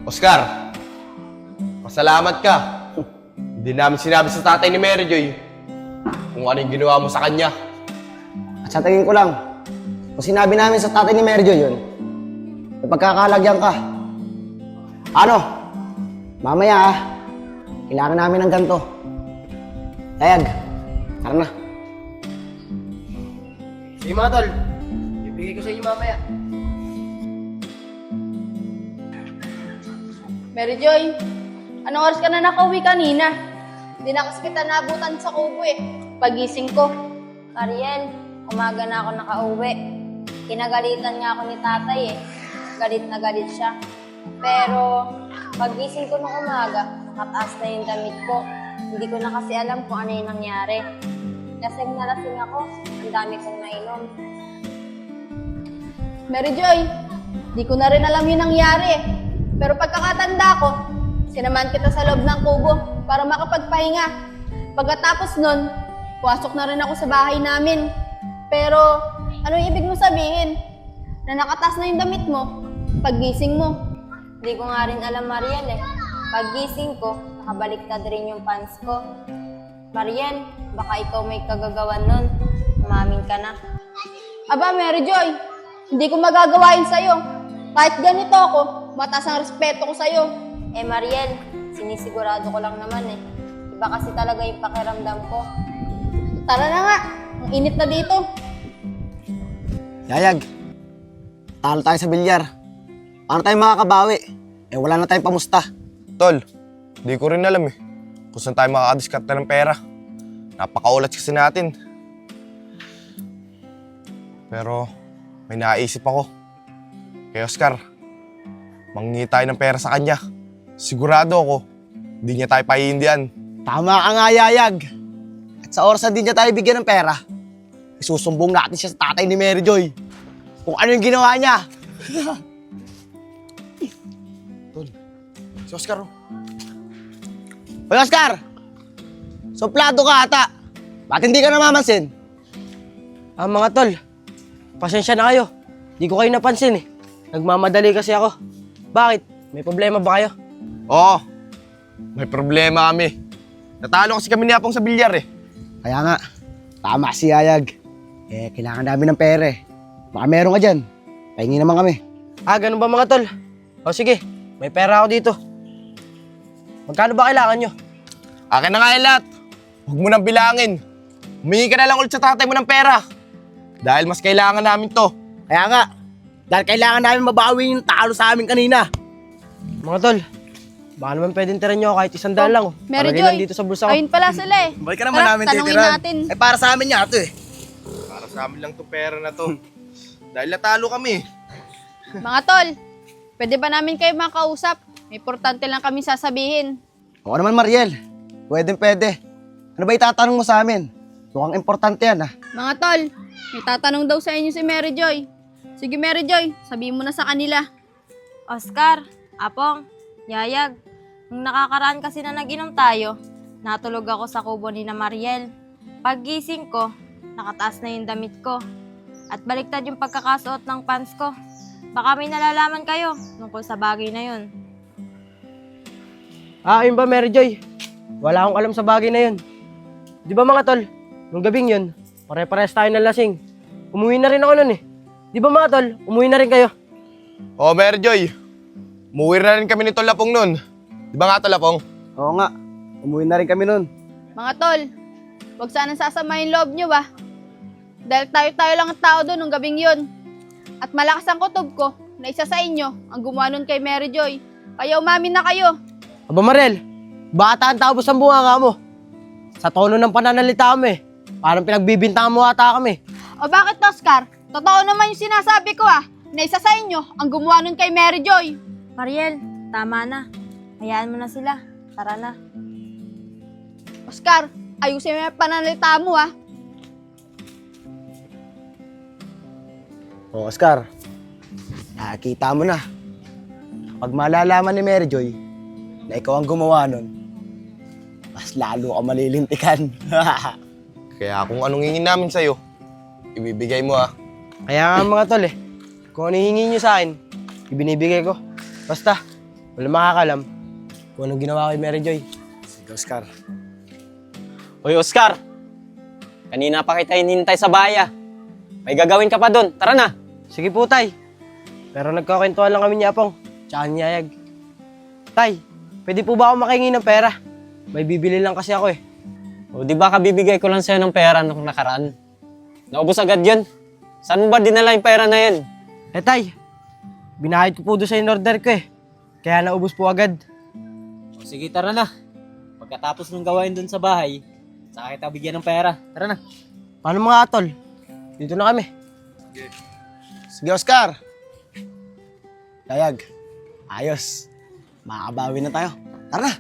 Oscar, pasalamat ka. Hindi namin sinabi sa tatay ni Mary Joy kung ano yung ginawa mo sa kanya. At sa tingin ko lang, kung sinabi namin sa tatay ni Mary Jo yun, may pagkakalagyan ka. Ano? Mamaya kailangan namin ng ganito. Tayag, tara na. Sige mga tol, bibigay ko sa inyo mamaya. Mary Joy, anong oras ka na nakauwi kanina? Hindi na kasi kita naabutan sa kubo eh. Pagising ko. Ariel, umaga na ako nakauwi. Kinagalitan nga ako ni tatay eh. Galit na galit siya. Pero, pagising ko nung umaga, nakataas na yung damit ko. Hindi ko na kasi alam kung ano yung nangyari. Lasing na lasing ako, ang dami kong nainom. Mary Joy, di ko na rin alam yung nangyari eh. Pero pagkakatanda ko, sinamahan kita sa loob ng kubo para makapagpahinga. Pagkatapos nun, pumasok na rin ako sa bahay namin. Pero, ano yung ibig mo sabihin? Na nakatas na yung damit mo, paggising mo. Hindi ko nga rin alam, Mariel eh. Pagising ko, nakabaliktad rin yung pants ko. Mariel, baka ikaw may kagagawan nun. Umamin ka na. Aba, Mary Joy, hindi ko magagawa yun sa'yo. Kahit ganito ako, mataas ang respeto ko sa'yo. Eh Mariel, sinisigurado ko lang naman eh. Iba kasi talaga yung pakiramdam ko. Tara na nga, ang init na dito. Yayag, talo tayo sa bilyar. Paano tayo makakabawi? Eh wala na tayong pamusta. Tol, di ko rin alam eh kung saan tayo makakadiskarte ng pera. Napakaulat kasi natin. Pero may naisip ako. Kay Oscar, manghingi tayo ng pera sa kanya. Sigurado ako, hindi niya tayo paiindihan. Tama ka nga, Yayag. At sa oras na di niya tayo bigyan ng pera, isusumbong natin siya sa tatay ni Mary Joy kung ano yung ginawa niya. Tol, si Oscar oh. Hoy, Oscar! Suplado ka ata. Ba't hindi ka namamansin? Mga tol, pasensya na kayo. Di ko kayo napansin eh. Nagmamadali kasi ako. Bakit? May problema ba kayo? Oo, may problema kami. Natalo kasi kami ni Apong sa bilyar eh. Kaya nga, tama si Yayag. Eh, kailangan namin ng pera eh. Baka meron ka dyan. Pahingi naman kami. Ganun ba mga tol? O sige, may pera ako dito. Magkano ba kailangan nyo? Akin na nga yung lahat. Huwag mo nang bilangin. Humingi ka na lang ulit sa tatay mo ng pera. Dahil mas kailangan namin to. Kaya nga, dahil kailangan namin mabawi yung talo sa amin kanina. Mga tol, baka naman pwedeng tira nyo kahit 100 lang. Mary Palagay Joy, lang dito sa bulsa ko. ayun pala sila eh. Balik ka naman Tara, namin tanungin titiran. natin. Eh, para sa amin nga ito eh. Para sa amin lang to pera na to. Dahil natalo kami. Mga tol, pwede ba namin kayo makausap? May importante lang kami sasabihin. Oo naman, Mariel. Pwede. Ano ba itatanong mo sa amin? Mukhang importante yan, ah. Mga tol, may tatanong daw sa inyo si Mary Joy. Sige Mary Joy, sabihin mo na sa kanila. Oscar, Apong, Yayag, nung nakakaraan kasi na nag-inom tayo, natulog ako sa kubo ni na Mariel. Paggising ko, nakataas na yung damit ko. At baliktad yung pagkakasuot ng pants ko. Baka may nalalaman kayo tungkol sa bagay na yun. Yun ba Mary Joy? Wala akong alam sa bagay na yun. Di ba mga tol, nung gabing yun, pare-pares tayo ng lasing. Umuwi na rin ako nun eh. Di ba mga tol, umuwi na rin kayo? Oo, Mary Joy. Umuwi na rin kami ni Tol Apong nun. Di ba nga Tol Apong? Oo nga. Umuwi na rin kami nun. Mga tol, huwag sanang sasama yung loob nyo ba? Dahil tayo lang ang tao doon nung gabing yun. At malakas ang kutob ko na isa sa inyo ang gumawa nun kay Mary Joy. Kaya umamin na kayo. Aba Marel, bata ang tapos ang bunga mo. Sa tono ng pananalita mo eh. Parang pinagbibintangan mo ata kami. O bakit Oscar? Totoo naman yung sinasabi ko na isa sa inyo ang gumawa nun kay Mary Joy. Mariel, tama na. Hayaan mo na sila. Tara na. Oscar, ayusin mo yung pananalita mo O, Oscar. Nakikita mo na. Pag malalaman ni Mary Joy na ikaw ang gumawa nun, mas lalo ka malilintikan. Kaya kung anong hingin namin sa'yo, ibibigay mo ah. Kaya nga mga tol eh, kung ano hihingi nyo sa akin, ibinibigay ko. Basta, Wala makakalam kung anong ginawa kay Mary Joy. Sige, Oscar. Hoy, Oscar! Kanina pa kita hinihintay sa baya. May gagawin ka pa doon. Tara na! Sige po, Tay. Pero nagkakwentuhan lang kami ni Apong, tsaka ni Yayag. Tay, pwede po ba ako makingi ng pera? May bibili lang kasi ako eh. O, di ba kabibigay ko lang sa'yo ng pera nung nakaraan? Naubos agad yun. Saan mo ba dinala yung pera na yan? Eh, Tay, binahid ko po doon sa in-order ko eh. Kaya naubos po agad. O, sige, tara na. Pagkatapos ng gawain doon sa bahay, saka kita bigyan ng pera. Tara na. Paano mga atol? Dito na kami. Sige, Oscar. Yayag. Ayos. Makakabawi na tayo. Tara na.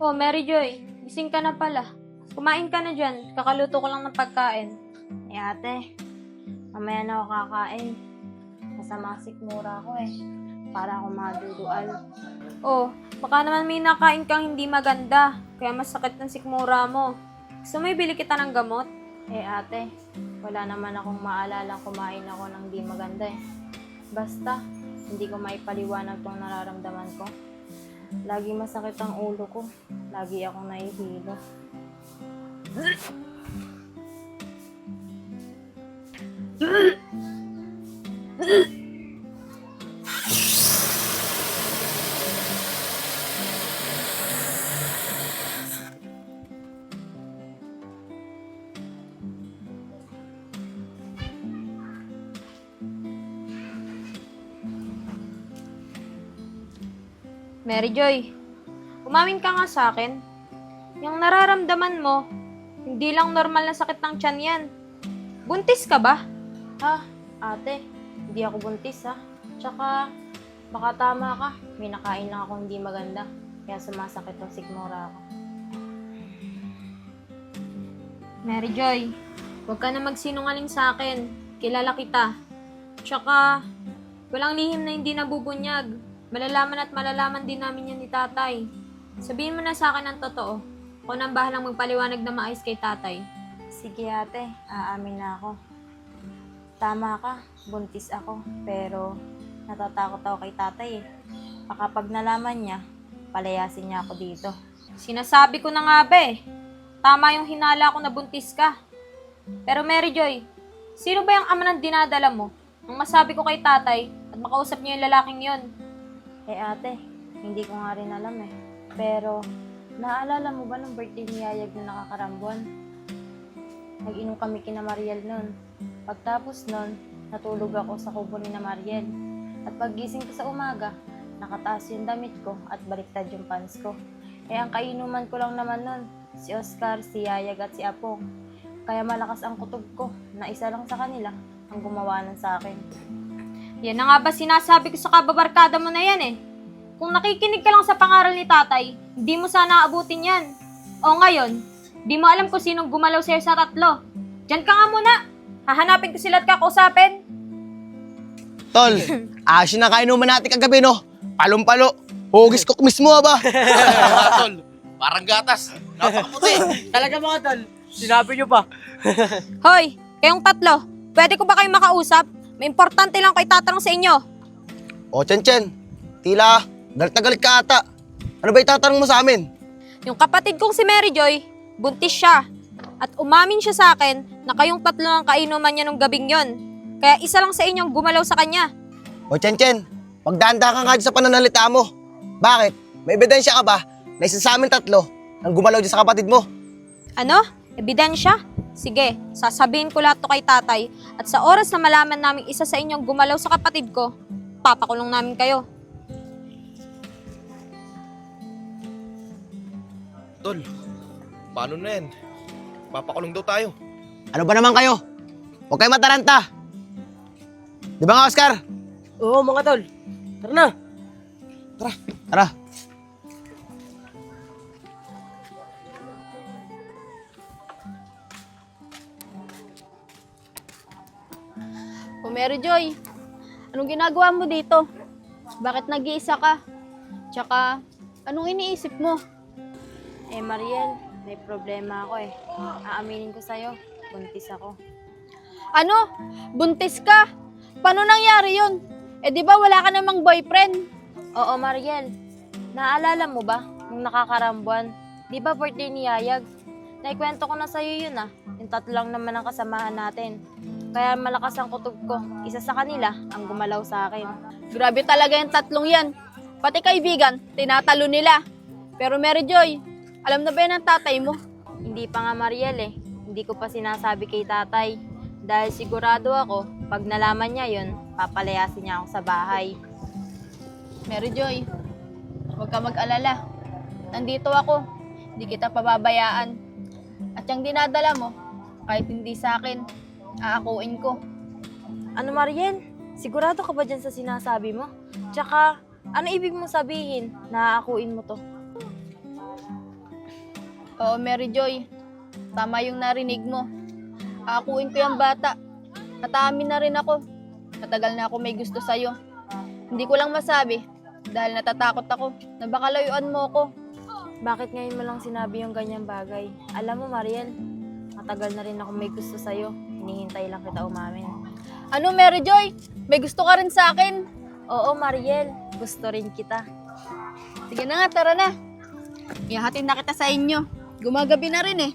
Oh, Mary Joy, gising ka na pala. Kumain ka na dyan. Kakaluto ko lang ng pagkain. Eh ate, mamaya na ako kakain. Masama sikmura ko eh. Para ako madudual. Oh, baka naman may nakain kang hindi maganda. Kaya masakit ng sikmura mo. Gusto mo ibili kita ng gamot? Eh ate, wala naman akong maalalang kumain ako ng hindi maganda eh. Basta, hindi ko maipaliwanag tong nararamdaman ko. Lagi masakit ang ulo ko. Lagi akong nahihilo. Mary Joy, umamin ka nga sa akin. Yung nararamdaman mo, hindi lang normal na sakit ng tiyan yan. Buntis ka ba? Ha? Ate, hindi ako buntis ha. Tsaka, baka tama ka. May nakain lang ako hindi maganda. Kaya sumasakit ang sigmura ko. Mary Joy, huwag ka na magsinungaling sa akin. Kilala kita. Tsaka, walang lihim na hindi nabubunyag. Malalaman at malalaman din namin yan ni tatay. Sabihin mo na sa akin ang totoo. Ako nang bahalang magpaliwanag na maayos kay tatay. Sige ate, aamin na ako. Tama ka, buntis ako. Pero natatakot ako kay tatay eh. Baka pag nalaman niya, palayasin niya ako dito. Sinasabi ko na nga ba eh. Tama yung hinala ko na buntis ka. Pero Mary Joy, sino ba yung ama ng dinadala mo? Nung masabi ko kay tatay at makausap niya yung lalaking yon. Eh ate, hindi ko nga rin alam eh. Pero, naalala mo ba nung birthday ni Yayag na nakakarambuan? Nag-inom kami kina Mariel nun. Pagtapos nun, natulog ako sa kubo ni na Mariel. At paggising ko sa umaga, nakataas yung damit ko at baliktad yung pants ko. Eh ang kainuman ko lang naman nun, si Oscar, si Yayag at si Apong. Kaya malakas ang kutob ko na isa lang sa kanila ang gumawa nun sa akin. Yan na nga ba sinasabi ko sa kababarkada mo na yan eh. Kung nakikinig ka lang sa pangaral ni tatay, hindi mo sana aabutin yan. O ngayon, di mo alam kung sinong gumalaw sa'yo sa tatlo. Diyan ka nga muna. Hahanapin ko sila at kakausapin. Tol, asin na kainuman natin kagabi, no? Palong-palo. Hugis ko mismo, ba? Tol, parang gatas. Napakaputi. Talaga mga tol, sinabi nyo pa. Hoy, kayong tatlo, pwede ko ba kayong makausap? May importante lang ko itatanong sa inyo. O, Chen, tila, galit na galit ka ata. Ano ba itatanong mo sa amin? Yung kapatid kong si Mary Joy, buntis siya. At umamin siya sa akin na kayong tatlo ang kainuman niya nung gabing yon. Kaya isa lang sa inyong gumalaw sa kanya. O, Chen, pagdanda ka nga dyan sa pananalita mo. Bakit? May ebidensya ka ba na isa sa amin tatlo ang gumalaw dyan sa kapatid mo? Ano? Ebidensya? Sige, sasabihin ko lahat to kay tatay at sa oras na malaman namin isa sa inyong gumalaw sa kapatid ko, papakulong namin kayo. Tol, paano na yan? Papakulong daw tayo. Ano ba naman kayo? Huwag kayo mataranta. Di ba nga, Oscar? Oo mga tol, tara na. Tara. O Mary Joy, Anong ginagawa mo dito? Bakit nag-iisa ka? Tsaka, anong iniisip mo? Mariel, may problema ako eh. Aaminin ko sa'yo, buntis ako. Ano? Buntis ka? Paano nangyari yun? Eh di ba wala ka namang boyfriend? Oo, Mariel. Naalala mo ba, nung nakakarambuan, di ba birthday ni Yayag? Naikwento ko na sa'yo yun ah. Yung 3 lang naman ang kasamahan natin. Kaya malakas ang kutob ko. Isa sa kanila ang gumalaw sa akin. Grabe talaga yung 3 yan. Pati kaibigan, tinatalo nila. Pero Mary Joy, alam na ba yan ang tatay mo? Hindi pa nga Mariel eh. Hindi ko pa sinasabi kay tatay. Dahil sigurado ako, pag nalaman niya yun, papalayasin niya ako sa bahay. Mary Joy, huwag ka mag-alala. Nandito ako. Hindi kita pababayaan. At yung dinadala mo, kahit hindi sa akin, aakuin ko. Ano Mariel? Sigurado ka ba dyan sa sinasabi mo? Tsaka, ano ibig mong sabihin na aakuin mo to? Oo, Mary Joy. Tama yung narinig mo. Aakuin ko yung bata. At aamin na rin ako. Matagal na ako may gusto sa'yo. Hindi ko lang masabi dahil natatakot ako na baka layuan mo ko. Bakit ngayon mo lang sinabi yung ganyang bagay? Alam mo Mariel, matagal na rin ako may gusto sa'yo. Hinihintay lang kita umamin. Ano, Mary Joy? May gusto ka rin sa akin? Oo Mariel, gusto rin kita. Sige na nga, tara na. Ihahatid na kita sa inyo. Gumagabi na rin eh.